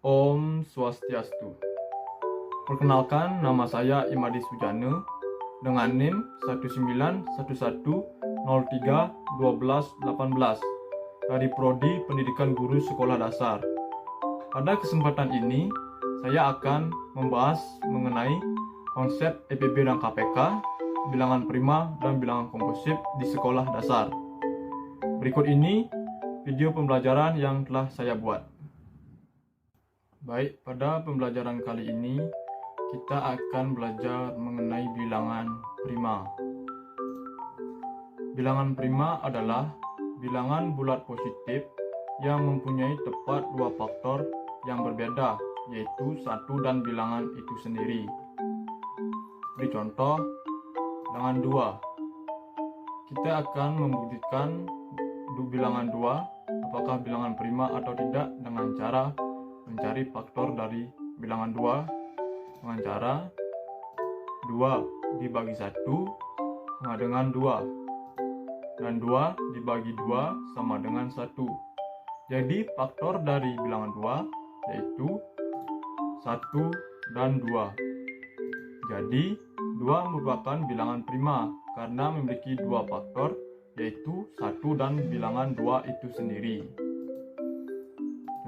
Om Swastiastu. Perkenalkan, nama saya Imadi Sujana dengan NIM 1911031218 dari Prodi Pendidikan Guru Sekolah Dasar. Pada kesempatan ini, saya akan membahas mengenai konsep EPB dan KPK, bilangan prima dan bilangan komposip di sekolah dasar. Berikut ini video pembelajaran yang telah saya buat. Baik, pada pembelajaran kali ini kita akan belajar mengenai bilangan prima. Bilangan prima adalah bilangan bulat positif yang mempunyai tepat dua faktor yang berbeda, yaitu 1 dan bilangan itu sendiri. Beri contoh, bilangan 2. Kita akan membuktikan bilangan 2 apakah bilangan prima atau tidak dengan cara mencari faktor dari bilangan 2 dengan cara 2 dibagi 1 sama dengan 2 dan 2 dibagi 2 sama dengan 1. Jadi faktor dari bilangan 2 yaitu 1 dan 2. Jadi 2 merupakan bilangan prima karena memiliki dua faktor yaitu 1 dan bilangan 2 itu sendiri.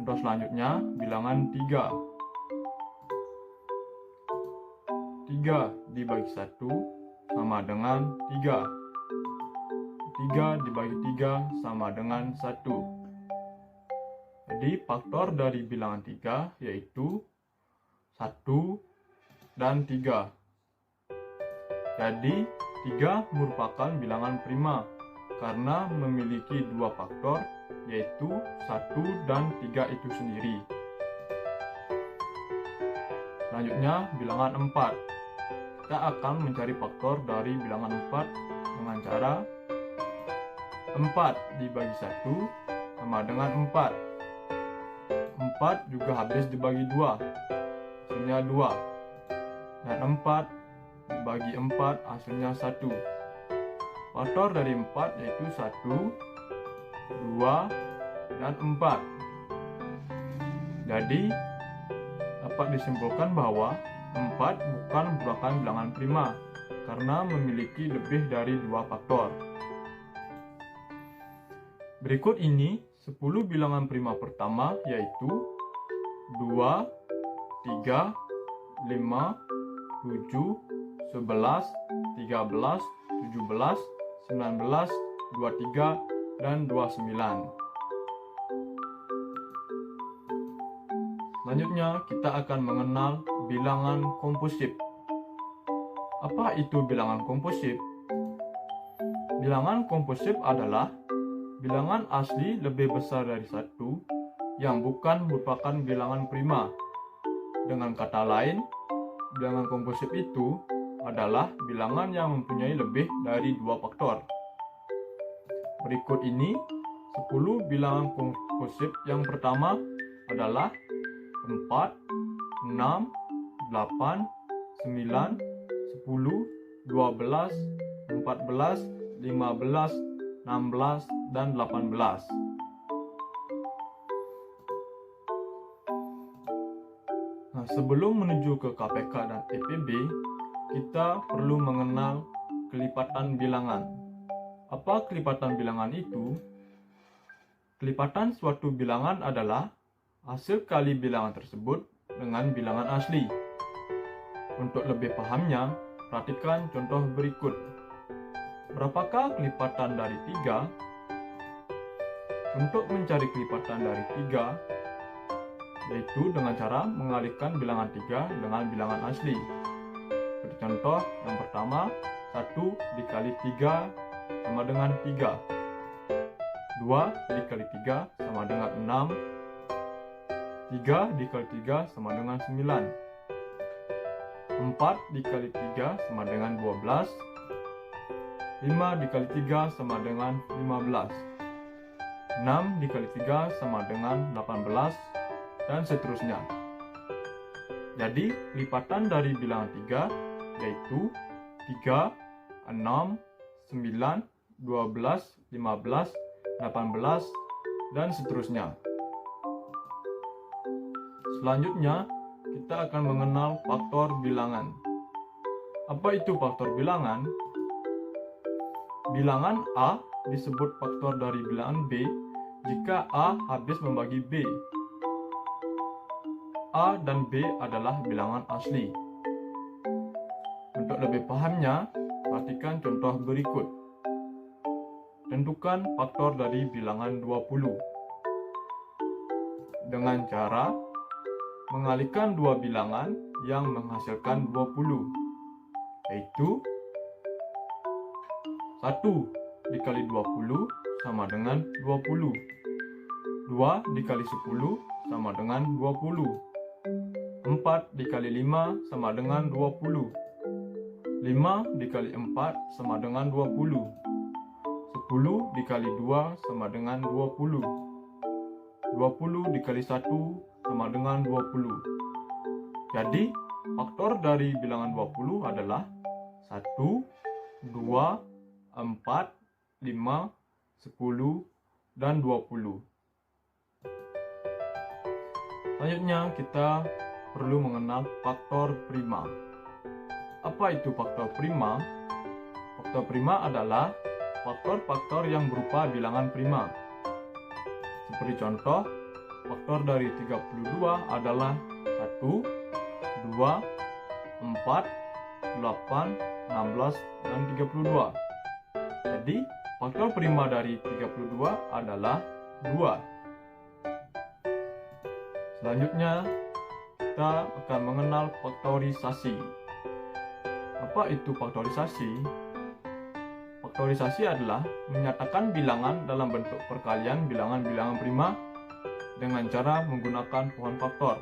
Contoh selanjutnya, bilangan 3. 3 dibagi 1 sama dengan 3. 3 dibagi 3 sama dengan 1. Jadi faktor dari bilangan 3 yaitu 1 dan 3. Jadi 3 merupakan bilangan prima karena memiliki dua faktor yaitu 1 dan 3 itu sendiri. Selanjutnya, bilangan 4. Kita akan mencari faktor dari bilangan 4 dengan cara 4 dibagi 1 sama dengan 4. 4 juga habis dibagi 2, hasilnya 2. Dan 4 dibagi 4 hasilnya 1. Faktor dari 4 yaitu 1, 2, dan 4. Jadi, dapat disimpulkan bahwa 4 bukan merupakan bilangan prima karena memiliki lebih dari dua faktor. Berikut ini 10 bilangan prima pertama yaitu 2, 3, 5, 7, 11, 13, 17, 19, 23, dan 29. Selanjutnya, kita akan mengenal bilangan komposip. Apa itu bilangan komposip? Bilangan komposip adalah bilangan asli lebih besar dari 1 yang bukan merupakan bilangan prima. Dengan kata lain, bilangan komposip itu adalah bilangan yang mempunyai lebih dari dua faktor. Berikut ini 10 bilangan komposip yang pertama adalah 4, 6, 8, 9, 10, 12, 14, 15, 16, dan 18. Nah, sebelum menuju ke KPK dan EPB, kita perlu mengenal kelipatan bilangan. Apa kelipatan bilangan itu? Kelipatan suatu bilangan adalah hasil kali bilangan tersebut dengan bilangan asli. Untuk lebih pahamnya, perhatikan contoh berikut. Berapakah kelipatan dari 3? Untuk mencari kelipatan dari 3, yaitu dengan cara mengalihkan bilangan 3 dengan bilangan asli. Seperti contoh yang pertama, 1 dikali 3 sama dengan 3. 2 dikali 3 sama dengan 6. 3 dikali 3 sama dengan 9. 4 dikali 3 sama dengan 12. 5 dikali 3 sama dengan 15. 6 dikali 3 sama dengan 18, dan seterusnya. Jadi, lipatan dari bilangan 3 yaitu 3, 6, 9, 12, 15, 18, dan seterusnya. Selanjutnya, kita akan mengenal faktor bilangan. Apa itu faktor bilangan? Bilangan A disebut faktor dari bilangan B jika A habis membagi B. A dan B adalah bilangan asli. Untuk lebih pahamnya, perhatikan contoh berikut. Tentukan faktor dari bilangan 20 dengan cara mengalihkan dua bilangan yang menghasilkan 20, yaitu 1 dikali 20 sama dengan 20, 2 dikali 10 sama dengan 20, 4 dikali 5 sama dengan 20, 5 dikali 4 sama dengan 20, 10 dikali 2 sama dengan 20, 20 dikali 1 sama dengan 20. Jadi, faktor dari bilangan 20 adalah 1, 2, 4, 5, 10, dan 20. Selanjutnya, kita perlu mengenal faktor prima. Apa itu faktor prima? Faktor prima adalah faktor-faktor yang berupa bilangan prima. Seperti contoh, faktor dari 32 adalah 1, 2, 4, 8, 16, dan 32. Jadi, faktor prima dari 32 adalah 2. Selanjutnya, kita akan mengenal faktorisasi. Apa itu faktorisasi? Faktorisasi adalah menyatakan bilangan dalam bentuk perkalian bilangan-bilangan prima dengan cara menggunakan pohon faktor.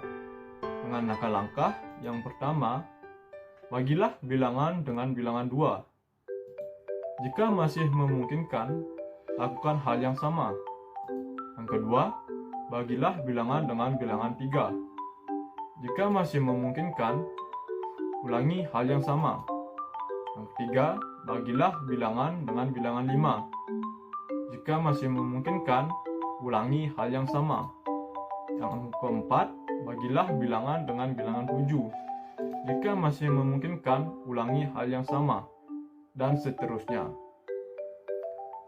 Dengan langkah-langkah yang pertama, bagilah bilangan dengan bilangan 2. Jika masih memungkinkan, lakukan hal yang sama. Yang kedua, bagilah bilangan dengan bilangan 3. Jika masih memungkinkan, ulangi hal yang sama. Yang ketiga, bagilah bilangan dengan bilangan 5. Jika masih memungkinkan, ulangi hal yang sama. Yang keempat, bagilah bilangan dengan bilangan 7. Jika masih memungkinkan, ulangi hal yang sama. Dan seterusnya.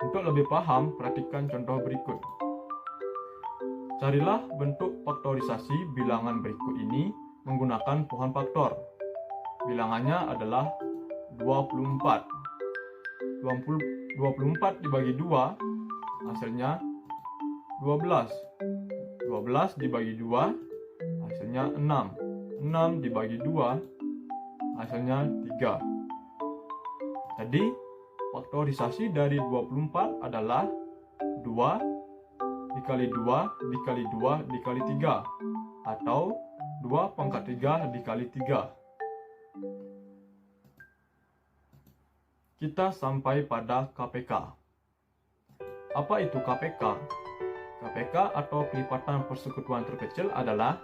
Untuk lebih paham, perhatikan contoh berikut. Carilah bentuk faktorisasi bilangan berikut ini menggunakan pohon faktor. Bilangannya adalah 24. 24 dibagi 2, hasilnya 12. 12 dibagi 2, hasilnya 6. 6 dibagi 2, hasilnya 3. Jadi, faktorisasi dari 24 adalah 2 dikali 2 dikali 2 dikali 3, atau 2 pangkat 3 dikali 3. Kita sampai pada KPK. Apa itu KPK? KPK atau kelipatan persekutuan terkecil adalah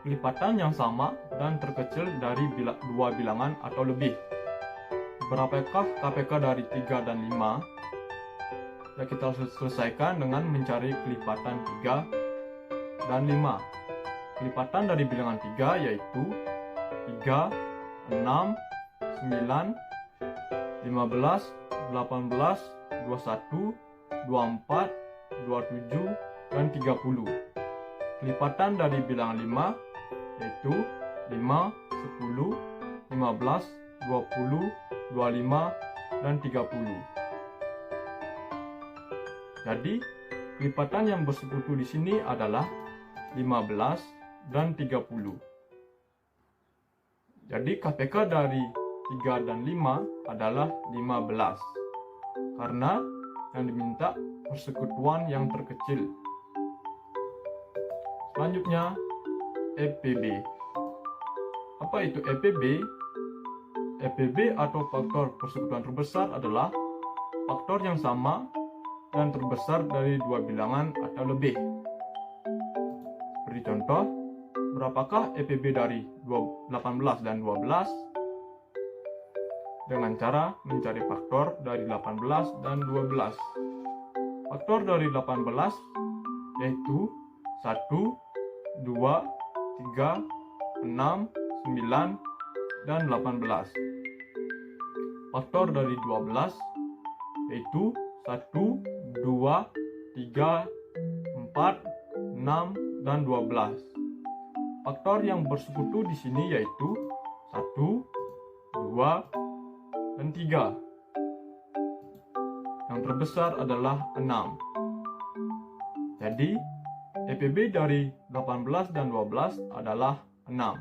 kelipatan yang sama dan terkecil dari dua bilangan atau lebih. Berapakah KPK dari 3 dan 5? Ya, kita selesaikan dengan mencari kelipatan 3 dan 5. Kelipatan dari bilangan 3 yaitu 3, 6, 9, 15, 18, 21, 24, 27, dan 30. Kelipatan dari bilangan 5 yaitu 5, 10, 15, 20, 25, dan 30. Jadi, kelipatan yang bersekutu di sini adalah 15 dan 30. Jadi, KPK dari 3 dan 5 adalah 15. Karena yang diminta persekutuan yang terkecil. Selanjutnya, EPB. Apa itu EPB? EPB atau faktor persekutuan terbesar adalah faktor yang sama dan terbesar dari dua bilangan atau lebih. Seperti contoh, berapakah EPB dari 18 dan 12? Dengan cara mencari faktor dari 18 dan 12. Faktor dari 18 yaitu 1, 2, 3, 6, 9, dan 18. Faktor dari 12 yaitu 1, 2, 3, 4, 6, dan 12. Faktor yang bersekutu di sini yaitu 1, 2, dan 3. Yang terbesar adalah 6. Jadi, EPB dari 18 dan 12 adalah 6.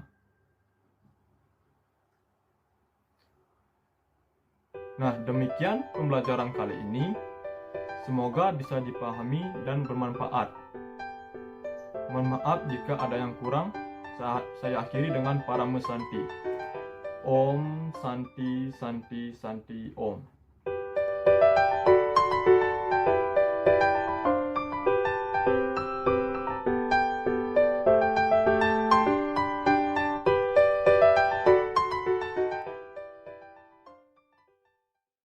Nah, demikian pembelajaran kali ini. Semoga bisa dipahami dan bermanfaat. Mohon maaf jika ada yang kurang. Saya akhiri dengan Parama Santi. Om Santi Santi Santi Om.